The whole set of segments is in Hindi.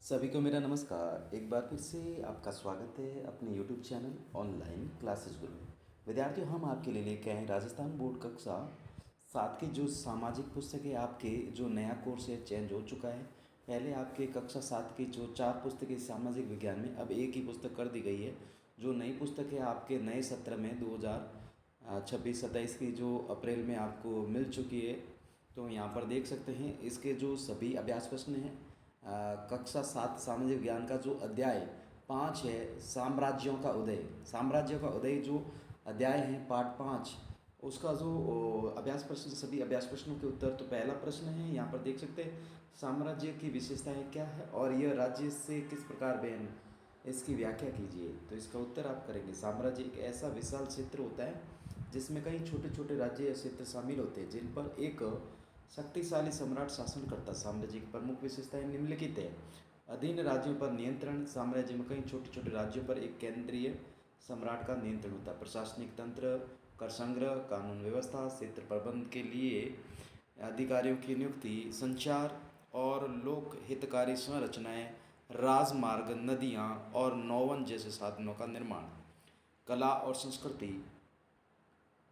सभी को मेरा नमस्कार। एक बार फिर से आपका स्वागत है अपने यूट्यूब चैनल ऑनलाइन क्लासेस गुरु में। विद्यार्थियों, हम आपके लिए लेके आए हैं राजस्थान बोर्ड कक्षा 7 की जो सामाजिक पुस्तक है। आपके जो नया कोर्स है चेंज हो चुका है। पहले आपके कक्षा 7 की जो 4 पुस्तकें सामाजिक विज्ञान में, अब एक ही पुस्तक कर दी गई है। जो नई पुस्तक है आपके नए सत्र में 2026-27 की जो अप्रैल में आपको मिल चुकी है। तो यहाँ पर देख सकते हैं इसके जो सभी अभ्यास प्रश्न हैं। कक्षा 7 सामाजिक विज्ञान का जो अध्याय 5 है, साम्राज्यों का उदय। साम्राज्यों का उदय जो अध्याय है पार्ट 5, उसका जो अभ्यास प्रश्न, सभी अभ्यास प्रश्नों के उत्तर। तो पहला प्रश्न है, यहाँ पर देख सकते हैं, साम्राज्य की विशेषताएं क्या है और यह राज्य से किस प्रकार भिन्न, इसकी व्याख्या कीजिए। तो इसका उत्तर आप करेंगे। साम्राज्य एक ऐसा विशाल क्षेत्र होता है जिसमें कई छोटे छोटे राज्य या क्षेत्र शामिल होते हैं जिन पर एक शक्तिशाली सम्राट शासन करता। साम्राज्य की प्रमुख विशेषताएं निम्नलिखित है। अधीन राज्यों पर नियंत्रण। साम्राज्य में कई छोटे छोटे राज्यों पर एक केंद्रीय सम्राट का नियंत्रण होता है। प्रशासनिक तंत्र, कर संग्रह, कानून व्यवस्था, क्षेत्र प्रबंध के लिए अधिकारियों की नियुक्ति, संचार और लोक हितकारी संरचनाएं, राजमार्ग, नदियाँ और नौवन जैसे साधनों का निर्माण। कला और संस्कृति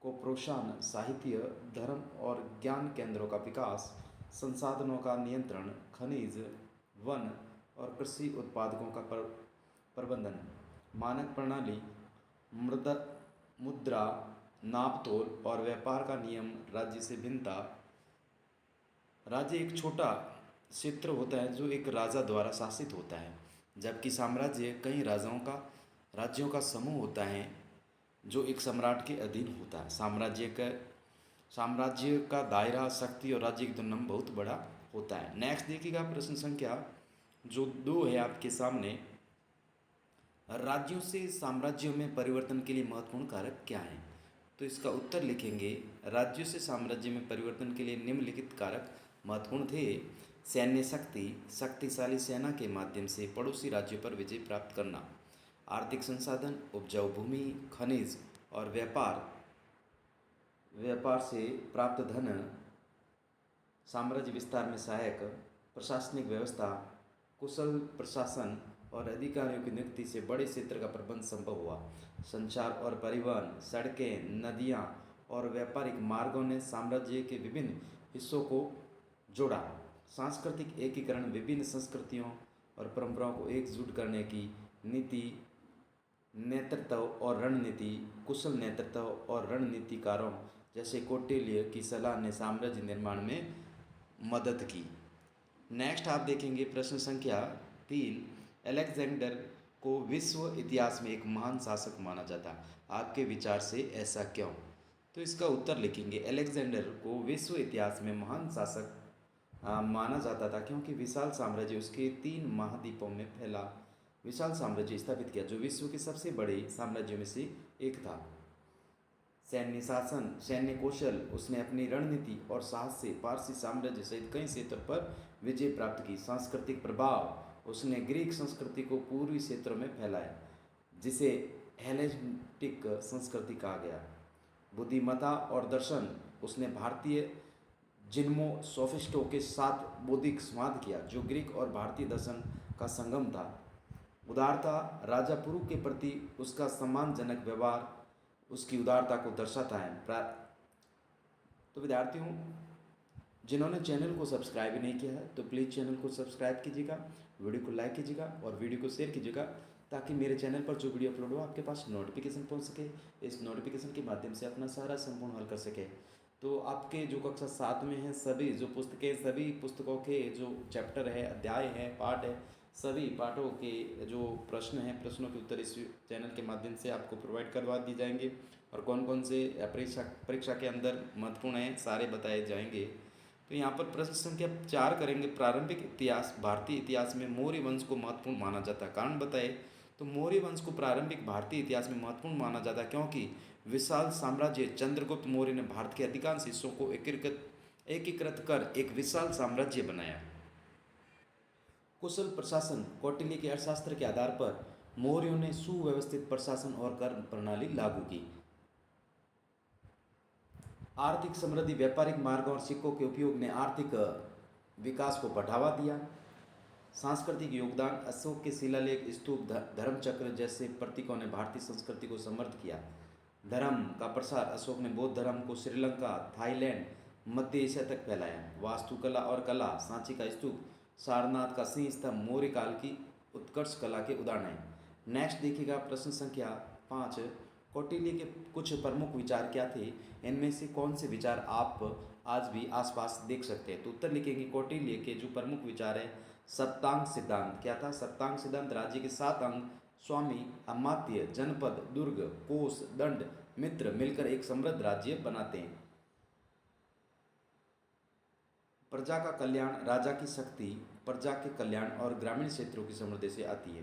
को प्रोत्साहन, साहित्य, धर्म और ज्ञान केंद्रों का विकास, संसाधनों का नियंत्रण, खनिज, वन और कृषि उत्पादकों का प्रबंधन, मानक प्रणाली, मृदा, मुद्रा, नापतोल और व्यापार का नियम, राज्य से भिन्नता। राज्य एक छोटा क्षेत्र होता है जो एक राजा द्वारा शासित होता है, जबकि साम्राज्य कई राज्यों का समूह होता है जो एक सम्राट के अधीन होता है। साम्राज्य का दायरा, शक्ति और राज्य की तुलना में बहुत बड़ा होता है। नेक्स्ट देखिएगा प्रश्न संख्या जो 2 है आपके सामने। राज्यों से साम्राज्यों में परिवर्तन के लिए महत्वपूर्ण कारक क्या हैं? तो इसका उत्तर लिखेंगे। राज्यों से साम्राज्य में परिवर्तन के लिए निम्नलिखित कारक महत्वपूर्ण थे। सैन्य शक्ति, शक्तिशाली सेना के माध्यम से पड़ोसी राज्यों पर विजय प्राप्त करना। आर्थिक संसाधन, उपजाऊ भूमि, खनिज और व्यापार से प्राप्त धन साम्राज्य विस्तार में सहायक। प्रशासनिक व्यवस्था, कुशल प्रशासन और अधिकारियों की नियुक्ति से बड़े क्षेत्र का प्रबंध संभव हुआ। संचार और परिवहन, सड़कें, नदियाँ और व्यापारिक मार्गों ने साम्राज्य के विभिन्न हिस्सों को जोड़ा। सांस्कृतिक एकीकरण, विभिन्न संस्कृतियों और परंपराओं को एकजुट करने की नीति। नेतृत्व और रणनीति, कुशल नेतृत्व और रणनीतिकारों जैसे कौटिल्य की सलाह ने साम्राज्य निर्माण में मदद की। नेक्स्ट आप देखेंगे प्रश्न संख्या 3। अलेक्जेंडर को विश्व इतिहास में एक महान शासक माना जाता। आपके विचार से ऐसा क्यों? तो इसका उत्तर लिखेंगे। अलेक्जेंडर को विश्व इतिहास में महान शासक माना जाता था क्योंकि विशाल साम्राज्य, उसके 3 महाद्वीपों में फैला विशाल साम्राज्य स्थापित किया जो विश्व के सबसे बड़े साम्राज्यों में से एक था। सैन्य शासन, सैन्य कौशल, उसने अपनी रणनीति और साहस से पारसी साम्राज्य सहित कई क्षेत्रों पर विजय प्राप्त की। सांस्कृतिक प्रभाव, उसने ग्रीक संस्कृति को पूर्वी क्षेत्रों में फैलाया जिसे हेलेनिस्टिक संस्कृति कहा गया। बुद्धिमत्ता और दर्शन, उसने भारतीय जिन्मो सोफिस्टों के साथ बौद्धिक संवाद किया जो ग्रीक और भारतीय दर्शन का संगम था। उदारता, राजा पुरु के प्रति उसका सम्मानजनक व्यवहार उसकी उदारता को दर्शाता है। तो विद्यार्थियों, जिन्होंने चैनल को सब्सक्राइब नहीं किया है तो प्लीज़ चैनल को सब्सक्राइब कीजिएगा, वीडियो को लाइक कीजिएगा और वीडियो को शेयर कीजिएगा ताकि मेरे चैनल पर जो वीडियो अपलोड हो आपके पास नोटिफिकेशन पहुंच सके। इस नोटिफिकेशन के माध्यम से अपना सारा संपूर्ण हल कर सके। तो आपके जो कक्षा 7 में है सभी जो पुस्तकें, सभी पुस्तकों के जो चैप्टर है, अध्याय है, पाठ है, सभी पाठों के जो प्रश्न हैं, प्रश्नों के उत्तर इस चैनल के माध्यम से आपको प्रोवाइड करवा दिए जाएंगे। और कौन कौन से परीक्षा के अंदर महत्वपूर्ण हैं सारे बताए जाएंगे। तो यहाँ पर प्रश्न संख्या 4 करेंगे। प्रारंभिक इतिहास, भारतीय इतिहास में मौर्य वंश को महत्वपूर्ण माना जाता है। कारण बताए। तो मौर्य वंश को प्रारंभिक भारतीय इतिहास में महत्वपूर्ण माना जाता है क्योंकि विशाल साम्राज्य चंद्रगुप्त मौर्य ने भारत के अधिकांश हिस्सों को एकीकृत कर एक विशाल साम्राज्य बनाया। कुशल प्रशासन, कौटिल्य के अर्थशास्त्र के आधार पर मौर्यों ने सुव्यवस्थित प्रशासन और कर प्रणाली लागू की। आर्थिक समृद्धि, व्यापारिक मार्गों और सिक्कों के उपयोग ने आर्थिक विकास को बढ़ावा दिया। सांस्कृतिक योगदान, अशोक के शिलालेख, स्तूप, धर्म चक्र जैसे प्रतीकों ने भारतीय संस्कृति को समृद्ध किया। धर्म का प्रसार, अशोक ने बौद्ध धर्म को श्रीलंका, थाईलैंड, मध्य एशिया तक फैलाया। वास्तुकला और कला, सांची का स्तूप, सारनाथ का सिंह स्तंभ मौर्य काल की उत्कर्ष कला के उदाहरण हैं। नेक्स्ट देखिएगा प्रश्न संख्या 5। कौटिल्य के कुछ प्रमुख विचार क्या थे? इनमें से कौन से विचार आप आज भी आसपास देख सकते हैं? तो उत्तर लिखेंगे कौटिल्य के जो प्रमुख विचार है, सप्तांग सिद्धांत। क्या था सप्तांग सिद्धांत? राज्य के 7 अंग स्वामी, अमात्य, जनपद, दुर्ग, कोष, दंड, मित्र मिलकर एक समृद्ध राज्य बनाते हैं। प्रजा का कल्याण, राजा की शक्ति प्रजा के कल्याण और ग्रामीण क्षेत्रों की समृद्धि से आती है।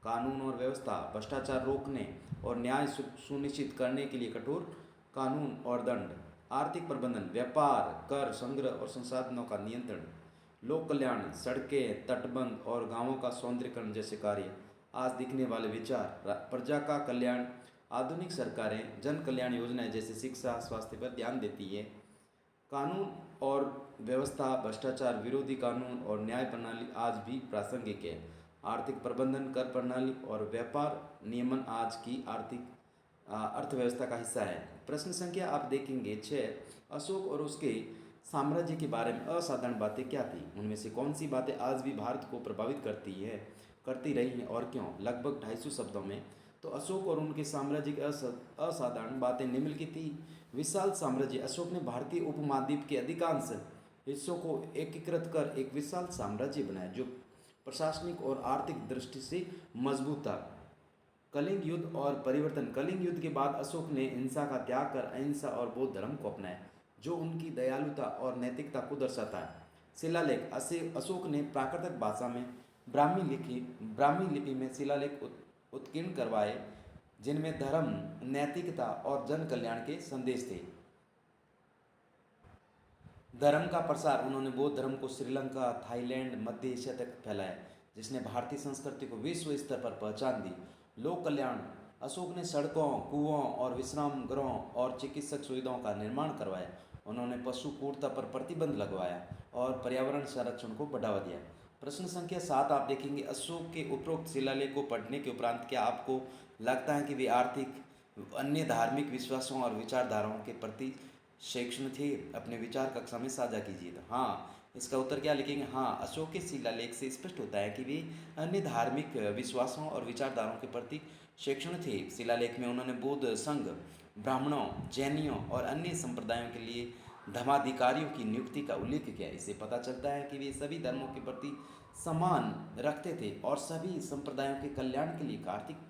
कानून और व्यवस्था, भ्रष्टाचार रोकने और न्याय सुनिश्चित करने के लिए कठोर कानून और दंड। आर्थिक प्रबंधन, व्यापार, कर संग्रह और संसाधनों का नियंत्रण। लोक कल्याण, सड़कें, तटबंध और गांवों का सौंदर्यीकरण जैसे कार्य। आज दिखने वाले विचार, प्रजा का कल्याण, आधुनिक सरकारें जन कल्याण योजनाएं जैसे शिक्षा, स्वास्थ्य पर ध्यान देती है। कानून और व्यवस्था, भ्रष्टाचार विरोधी कानून और न्याय प्रणाली आज भी प्रासंगिक है। आर्थिक प्रबंधन, कर प्रणाली और व्यापार नियमन आज की अर्थव्यवस्था का हिस्सा है। प्रश्न संख्या आप देखेंगे 6। अशोक और उसके साम्राज्य के बारे में असाधारण बातें क्या थी? उनमें से कौन सी बातें आज भी भारत को प्रभावित करती रही हैं और क्यों? लगभग 250 शब्दों में। तो अशोक और उनके साम्राज्य की असाधारण बातें निम्नलिखित थी। विशाल साम्राज्य, अशोक ने भारतीय उपमहाद्वीप के अधिकांश हिस्सों को एकीकृत कर एक विशाल साम्राज्य बनाया जो प्रशासनिक और आर्थिक दृष्टि से मजबूत था। कलिंग युद्ध और परिवर्तन, कलिंग युद्ध के बाद अशोक ने हिंसा का त्याग कर अहिंसा और बौद्ध धर्म को अपनाया जो उनकी दयालुता और नैतिकता को दर्शाता है। शिलालेख, अशोक ने प्राकृतिक भाषा में ब्राह्मी लिपि में शिलालेख उत्कीर्ण करवाए जिनमें धर्म, नैतिकता और जन कल्याण के संदेश थे। धर्म का प्रसार, उन्होंने बौद्ध धर्म को श्रीलंका, थाईलैंड, मध्य एशिया तक फैलाया जिसने भारतीय संस्कृति को विश्व स्तर पर पहचान दी। लोक कल्याण, अशोक ने सड़कों, कुओं और विश्राम गृहों और चिकित्सक सुविधाओं का निर्माण करवाया। उन्होंने पशु क्रूरता पर प्रतिबंध लगवाया और पर्यावरण संरक्षण को बढ़ावा दिया। प्रश्न संख्या 7 आप देखेंगे, अशोक के उपरोक्त शिलालेख को पढ़ने के उपरांत क्या आपको लगता है कि वे आर्थिक, अन्य धार्मिक विश्वासों और विचारधाराओं के प्रति सहिष्णु थे? अपने विचार कक्षा में साझा कीजिए। तो हाँ, इसका उत्तर क्या लिखेंगे? हाँ, अशोक के शिलालेख से स्पष्ट होता है कि वे अन्य धार्मिक विश्वासों और विचारधाराओं के प्रति सहिष्णु थे। शिलालेख में उन्होंने बौद्ध संघ, ब्राह्मणों, जैनियों और अन्य संप्रदायों के लिए धर्माधिकारियों की नियुक्ति का उल्लेख किया। इससे पता चलता है कि वे सभी धर्मों के प्रति सम्मान रखते थे और सभी संप्रदायों के कल्याण के लिए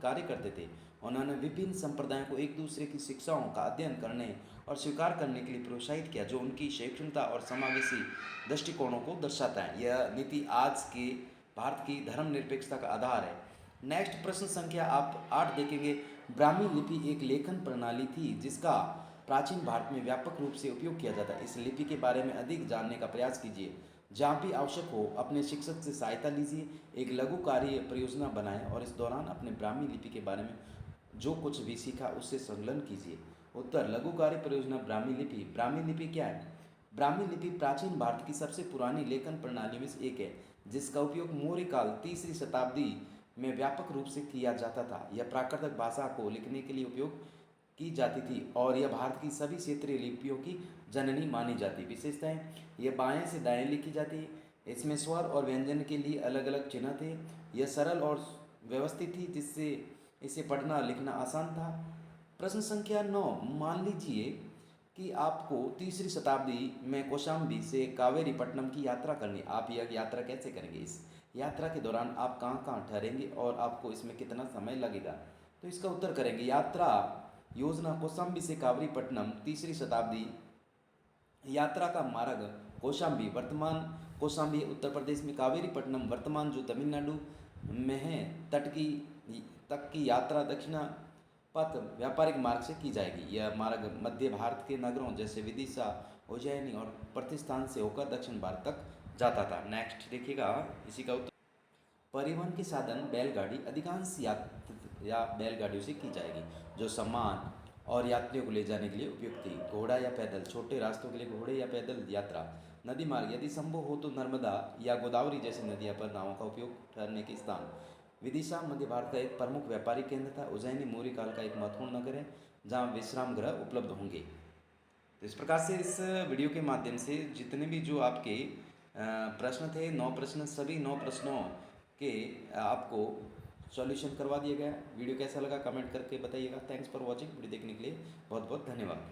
कार्य करते थे। उन्होंने विभिन्न संप्रदायों को एक दूसरे की शिक्षाओं का अध्ययन करने और स्वीकार करने के लिए प्रोत्साहित किया जो उनकी सहिष्णुता और समावेशी दृष्टिकोणों को दर्शाता है। यह नीति आज के भारत की धर्मनिरपेक्षता का आधार है। नेक्स्ट प्रश्न संख्या आप 8 देखेंगे। ब्राह्मी लिपि एक लेखन प्रणाली थी जिसका प्राचीन भारत में व्यापक रूप से उपयोग किया जाता है। इस लिपि के बारे में अधिक जानने का प्रयास कीजिए। जहाँ भी आवश्यक हो अपने शिक्षक से सहायता लीजिए। एक लघु कार्य परियोजना बनाएं और इस दौरान अपने ब्राह्मी लिपि के बारे में जो कुछ भी सीखा उससे संकलन कीजिए। उत्तर, लघु कार्य परियोजना ब्राह्मी लिपि। ब्राह्मी लिपि क्या है? ब्राह्मी लिपि प्राचीन भारत की सबसे पुरानी लेखन प्रणालियों में से एक है जिसका उपयोग मौर्य काल 3री शताब्दी में व्यापक रूप से किया जाता था। यह प्राकृतिक भाषा को लिखने के लिए उपयोग की जाती थी और यह भारत की सभी क्षेत्रीय लिपियों की जननी मानी जाती। विशेषताएं, यह बाएं से दाएं लिखी जाती है। इसमें स्वर और व्यंजन के लिए अलग अलग चिन्ह थे। यह सरल और व्यवस्थित थी जिससे इसे पढ़ना लिखना आसान था। प्रश्न संख्या 9, मान लीजिए कि आपको 3री शताब्दी में कौशाम्बी से कावेरीपट्टनम की यात्रा करनी। आप यह यात्रा कैसे करेंगे? इस यात्रा के दौरान आप कहाँ कहाँ ठहरेंगे और आपको इसमें कितना समय लगेगा? तो इसका उत्तर करेंगे यात्रा योजना कौशाम्बी से कावेरीपट्टनम 3री शताब्दी। यात्रा का मार्ग कौशाम्बी, वर्तमान कौशाम्बी उत्तर प्रदेश में, कावेरीपट्टनम वर्तमान जो तमिलनाडु में है, तक की यात्रा दक्षिण पथ व्यापारिक मार्ग से की जाएगी। यह मार्ग मध्य भारत के नगरों जैसे विदिशा, उज्जैनी और प्रतिष्ठान से होकर दक्षिण भारत तक जाता था। नेक्स्ट देखिएगा, इसी का उत्तर, परिवहन के साधन बैलगाड़ी, अधिकांश या बैलगाड़ियों से की जाएगी जो सामान और यात्रियों को ले जाने के लिए उपयुक्त थी। घोड़ा या पैदल, छोटे रास्तों के लिए घोड़े या पैदल यात्रा। नदी मार्ग यदि संभव हो तो नर्मदा या गोदावरी जैसी नदियों पर नावों का उपयोग। ठहरने के स्थान, विदिशा मध्य भारत का एक प्रमुख व्यापारिक केंद्र था। उज्जैनी मौर्य काल का एक महत्वपूर्ण नगर है जहाँ विश्राम गृह उपलब्ध होंगे। तो इस प्रकार से इस वीडियो के माध्यम से जितने भी जो आपके प्रश्न थे, 9 प्रश्न, सभी 9 प्रश्नों के आपको सॉल्यूशन करवा दिया गया। वीडियो कैसा लगा कमेंट करके बताइएगा। Thanks for watching. वीडियो देखने के लिए बहुत बहुत धन्यवाद।